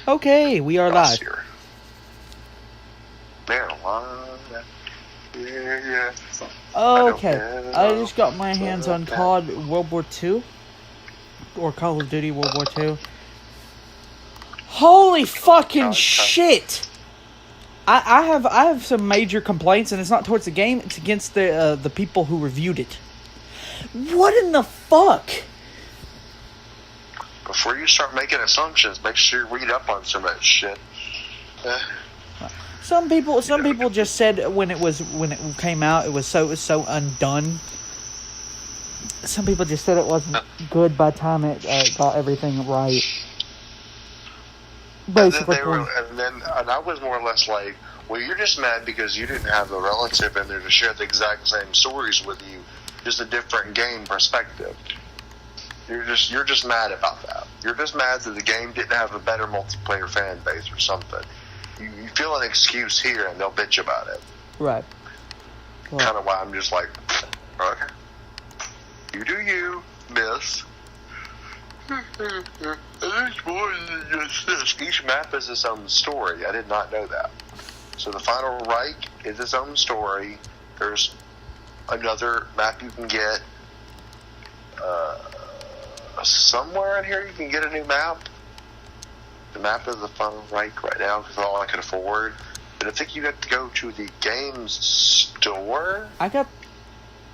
Okay, we are live. Year. Marijuana. Yeah. Okay, I just got my hands on COD World War II. Or Call of Duty World War II. Holy fucking shit! I have some major complaints, and it's not towards the game, it's against the people who reviewed it. What in the fuck? Before you start making assumptions, make sure you read up on some of that shit. Some people just said when it came out it was so undone. Some people just said it wasn't good by the time it got everything right. Basically, and I was more or less like, well, you're just mad because you didn't have a relative in there to share the exact same stories with you, just a different game perspective. You're just mad about that. You're just mad that the game didn't have a better multiplayer fan base or something. You feel an excuse here, and they'll bitch about it. Right. Well, kind of why I'm just like, okay, you do you, miss. There's more than just this. Each map is its own story. I did not know that. So the Final Reich is its own story. There's another map you can get. Somewhere in here you can get a new map. The map of the Final Reich right now is all I could afford. But I think you have to go to the games store. I got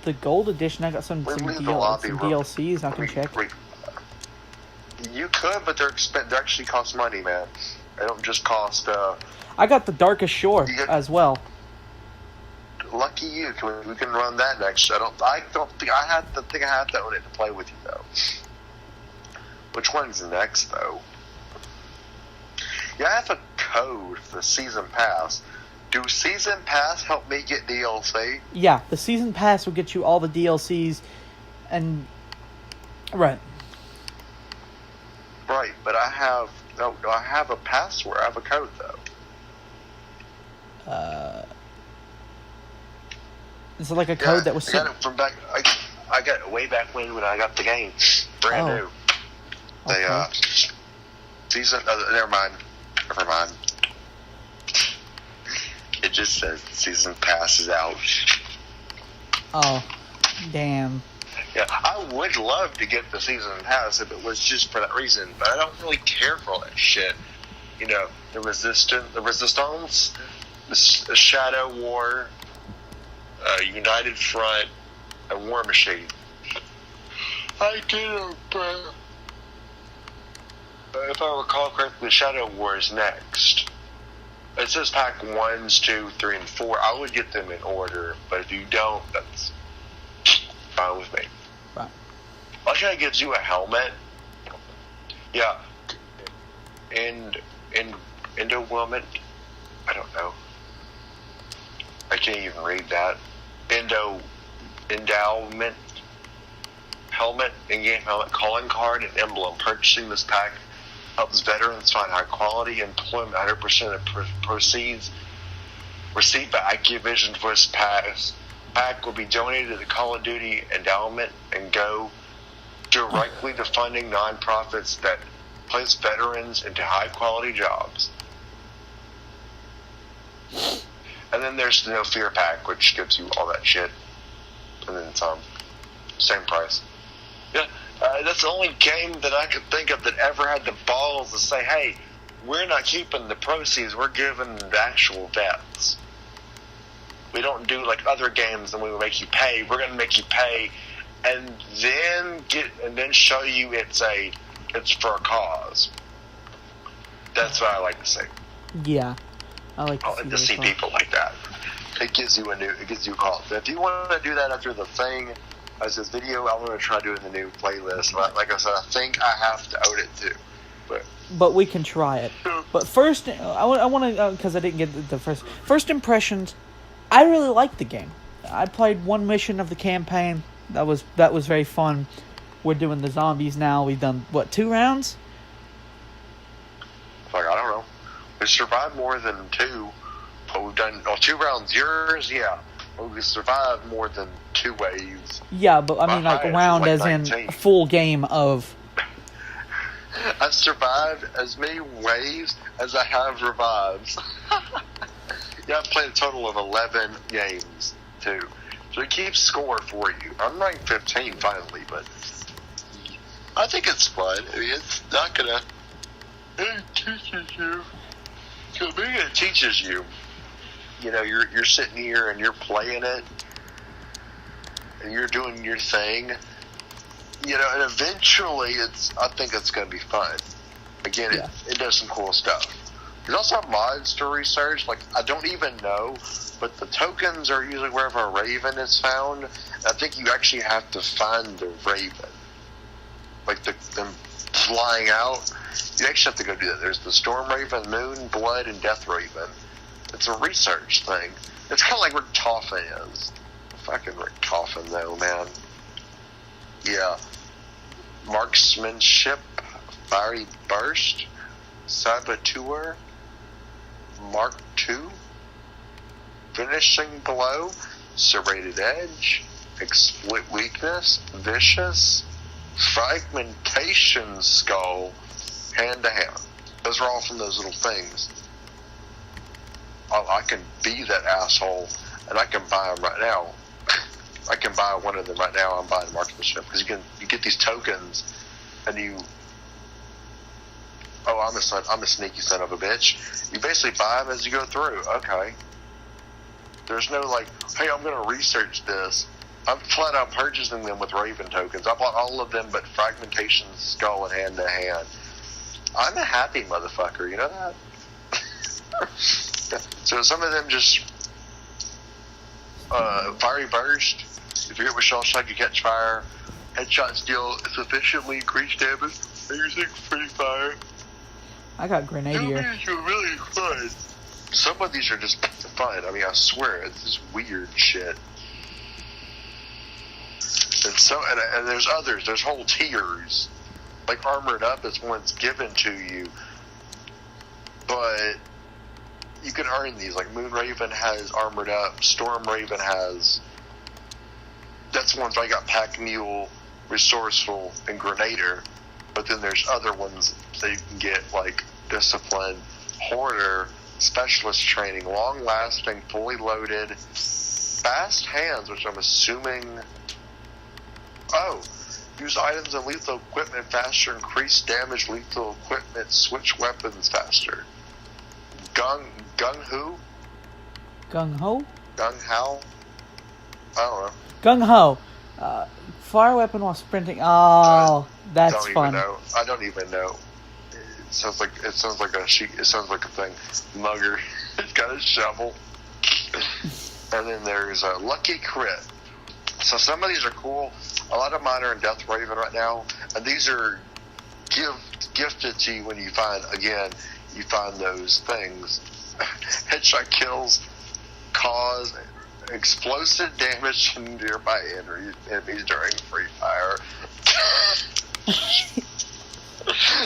the gold edition. I got some DLCs I can check. You could, but they actually cost money, man. They don't just cost. I got the Darkest Shore as well. Lucky you. We can run that next. I don't think I have to own it to play with you though. Which one's next though? Yeah, I have a code for the season pass. Do season pass help me get DLC? Yeah, the season pass will get you all the DLCs, and right. Right, but I have a password. I have a code though. Is it like a code that was sent? I got it from back. I got it way back when I got the game, brand new. Okay. They season. Never mind. It just says season pass is out. Oh, damn. Yeah, I would love to get the season pass if it was just for that reason, but I don't really care for all that shit. You know, the Resistance, the Shadow War, United Front, and War Machine. I did if I recall correctly, Shadow War is next. It says pack 1s, 2, 3, and 4. I would get them in order, but if you don't, that's fine with me. Right. Actually, it gives you a helmet. Yeah. Endowment. I don't know. I can't even read that. Endowment. Helmet, in-game helmet, calling card, and emblem. Purchasing this pack helps veterans find high-quality employment. 100% of proceeds received by Activision for this pack will be donated to the Call of Duty Endowment and go directly to funding nonprofits that place veterans into high-quality jobs. And then there's the No Fear pack, which gives you all that shit. And then some. Same price. Yeah, that's the only game that I could think of that ever had the balls to say, hey, we're not keeping the proceeds, we're giving the actual vets. We don't do like other games and we will make you pay. We're going to make you pay and then show you it's for a cause. That's what I like to see. Yeah. I like to see people like that. It gives you a call. If you want to do that after the thing, as this video, I'm going to try doing the new playlist. Like I said, I think I have to own it too. But we can try it. But first, I want to, because I didn't get the first impressions. I really liked the game. I played one mission of the campaign. That was very fun. We're doing the zombies now. We've done 2 rounds? Like, I don't know. We survived more than 2. But we've done 2 rounds. Yours, yeah. We survived more than 2 waves. Yeah, but I mean, like, round as 19. In a full game of... I've survived as many waves as I have revives. Yeah, I've played a total of 11 games, too. So it keeps score for you. I'm ranked 15 finally, but I think it's fun. I mean, it's not gonna... It teaches you. So being it teaches you, you know, you're sitting here and you're playing it, and you're doing your thing, you know, and eventually I think it's going to be fun. Again, Yeah. it does some cool stuff. There's also mods to research, like, I don't even know, but the tokens are usually wherever a raven is found. I think you actually have to find the raven. Like, them flying out, you actually have to go do that. There's the Storm Raven, Moon, Blood, and Death Raven. It's a research thing. It's kind of like Rick Toffin is. Fucking Rick Toffin, though, man. Yeah. Marksmanship, Fiery Burst, Saboteur, Mark II, Finishing Blow, Serrated Edge, Exploit Weakness, Vicious, Fragmentation Skull, Hand to Hand. Those are all from those little things. I can be that asshole, and I can buy them right now. I can buy one of them right now. I'm buying Marksmanship because you get these tokens, and you. Oh, I'm a sneaky son of a bitch. You basically buy them as you go through. Okay. There's no like, hey, I'm going to research this. I'm flat out purchasing them with Raven tokens. I bought all of them, but Fragmentation, Skull, and Hand to Hand. I'm a happy motherfucker. You know that. So some of them just Fiery Burst. If you hit with Shell Shock, you catch fire. Headshots deal sufficiently increased damage using free fire. I got Grenadier. Some of these are really fun. Some of these are just fun. I mean, I swear, it's this weird shit. And there's others. There's whole tiers. Like Armored Up is one that's given to you, but you can earn these. Like Moon Raven has Armored Up. Storm Raven has. That's ones I got Pack Mule, Resourceful, and Grenadier. But then there's other ones that you can get like Discipline, Hoarder, Specialist Training, Long Lasting, Fully Loaded, Fast Hands, which I'm assuming. Oh, use items and lethal equipment faster, increase damage, lethal equipment, switch weapons faster. Gung Hu? Gung Ho? Gung Hao? I don't know. Gung Ho. Fire weapon while sprinting. Oh, that's don't fun. Even know. I don't even know. It sounds like a thing. Mugger. He's got a shovel. And then there's a Lucky Crit. So some of these are cool. A lot of mine are in Death Raven right now, and these are gifted to you when you find those things. Headshot kills cause explosive damage to nearby enemies during free fire.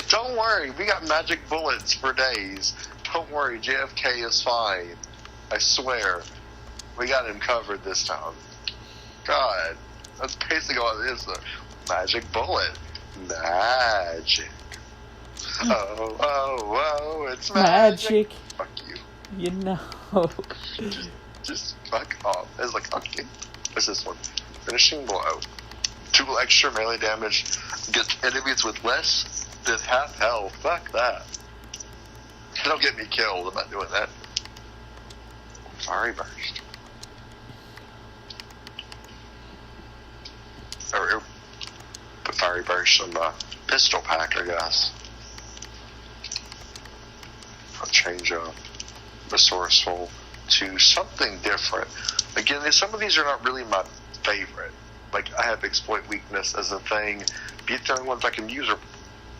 Don't worry, we got magic bullets for days. Don't worry, JFK is fine. I swear. We got him covered this time. God, that's basically all it is. A magic bullet. Magic. Oh, it's magic. Fuck you. You know. Just fuck off. It's like, okay. What's this one? Finishing Blow. 2 extra melee damage. Get enemies with less than half health. Fuck that. Don't get me killed. I'm not doing that. Fiery Burst. Or put Fiery Burst on the pistol pack, I guess. I'll change Resourceful to something different. Again, some of these are not really my favorite. Like, I have Exploit Weakness as a thing. The only ones I can use are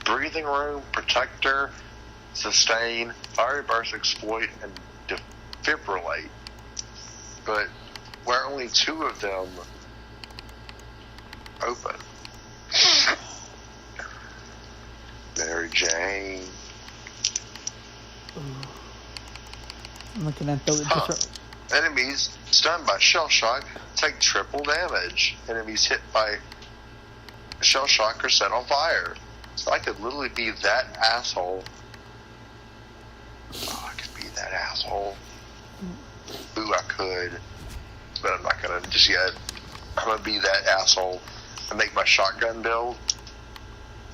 Breathing Room, Protector, Sustain, Fiery Burst, Exploit, and Defibrillate. But where only 2 of them open. Mary Jane. I'm looking at the different. Enemies stunned by shell shock take triple damage. Enemies hit by shell shock are set on fire. So I could literally be that asshole. Oh, I could be that asshole. Ooh, I could. But I'm not gonna just yet. I'm gonna be that asshole and make my shotgun build.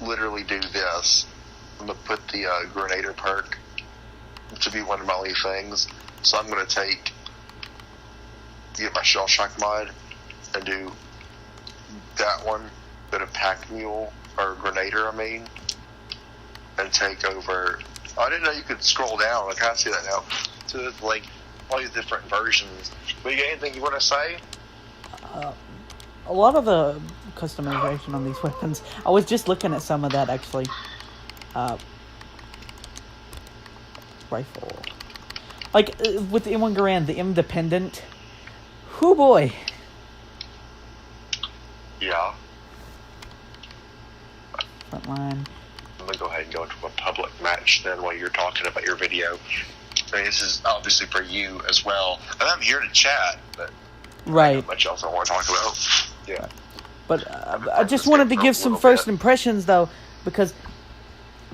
Literally do this. I'm gonna put the Grenader perk to be one of my only things. So I'm gonna get my Shell Shock mod and do that one, bit of Pack Mule, or Grenader, I mean, and take over. I didn't know you could scroll down. I kind of see that now. So it's like all these different versions. But you got anything you want to say? A lot of the customization on these weapons. I was just looking at some of that actually. Rifle. Like with the M1 Garand, the Independent. Whoo boy. Yeah. Frontline. I'm going to go ahead and go into a public match then while you're talking about your video. I mean, this is obviously for you as well. And I'm here to chat, but right. not much else I want to talk about. Yeah. But I just wanted to give some first impressions, though, because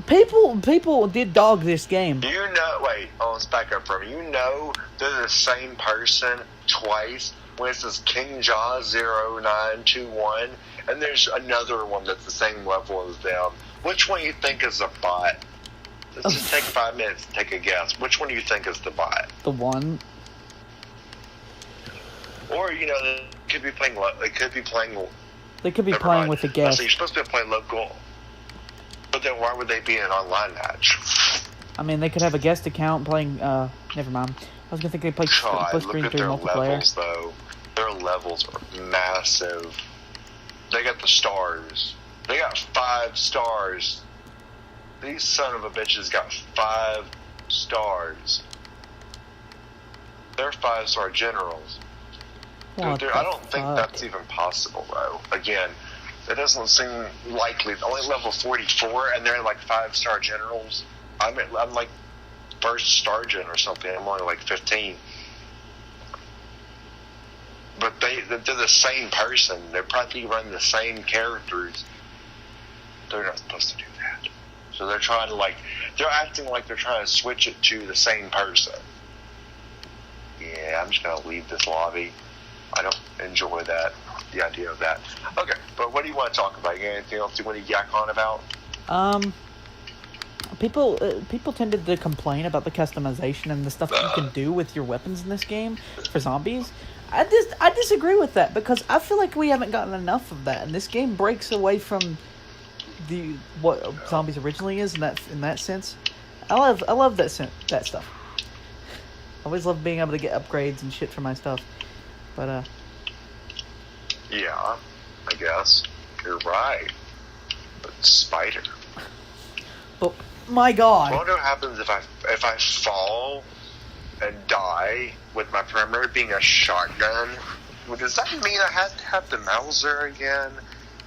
people did dog this game. Wait, let's back up from you. Know they're the same person twice when it says King Jaw 0921, and there's another one that's the same level as them. Which one do you think is a bot? Let's just take 5 minutes and take a guess. Which one do you think is the bot? The one. Or, they could be playing. They could be playing. They could be playing with a guest. So you're supposed to be playing local. But then why would they be in an online match? I mean, they could have a guest account playing. Never mind. I was gonna think they play split screen through multiplayer. Levels, though. Their levels are massive. They got the stars. They got 5 stars. These son of a bitches got 5 stars. They're 5-star generals. Dude, I don't think that's even possible, though. Again, it doesn't seem likely. Only level 44, and they're like 5-star generals. I'm like first sergeant or something. I'm only like 15. But they're the same person. They're probably running the same characters. They're not supposed to do that. So they're trying to they're acting like they're trying to switch it to the same person. Yeah, I'm just gonna leave this lobby. I don't enjoy that, the idea of that. Okay, but what do you want to talk about? You got anything else you want to yak on about? People tended to complain about the customization and the stuff that you can do with your weapons in this game for zombies. I disagree with that because I feel like we haven't gotten enough of that, and this game breaks away from what zombies originally is in that sense. I love that stuff. I always love being able to get upgrades and shit for my stuff. But yeah, I guess you're right. But spider. But my God. I wonder what happens if I fall and die with my primary being a shotgun. Well, does that mean I have to have the Mauser again?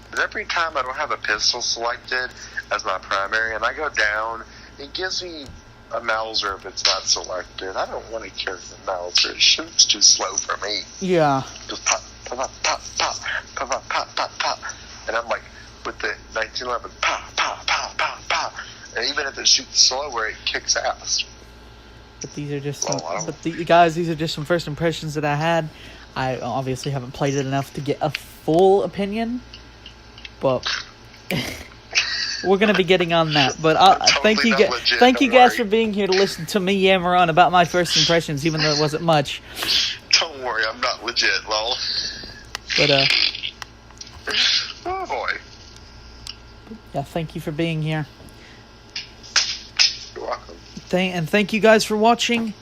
Because every time I don't have a pistol selected as my primary, and I go down, it gives me a Mauser if it's not selected. I don't want to carry the Mauser. It's too slow for me. Yeah. Just pop, pop, pop, pop, pop, pop, pop, pop, pop. And I'm like, with the 1911, pop, pop, pop, pop, pop. And even if it shoots slower, it kicks ass. But these are just these are just some first impressions that I had. I obviously haven't played it enough to get a full opinion, but we're gonna be getting on that. But thank you guys for being here to listen to me yammer on about my first impressions, even though it wasn't much. Don't worry, I'm not legit, lol. But oh boy. Yeah, thank you for being here. You're welcome. And thank you guys for watching.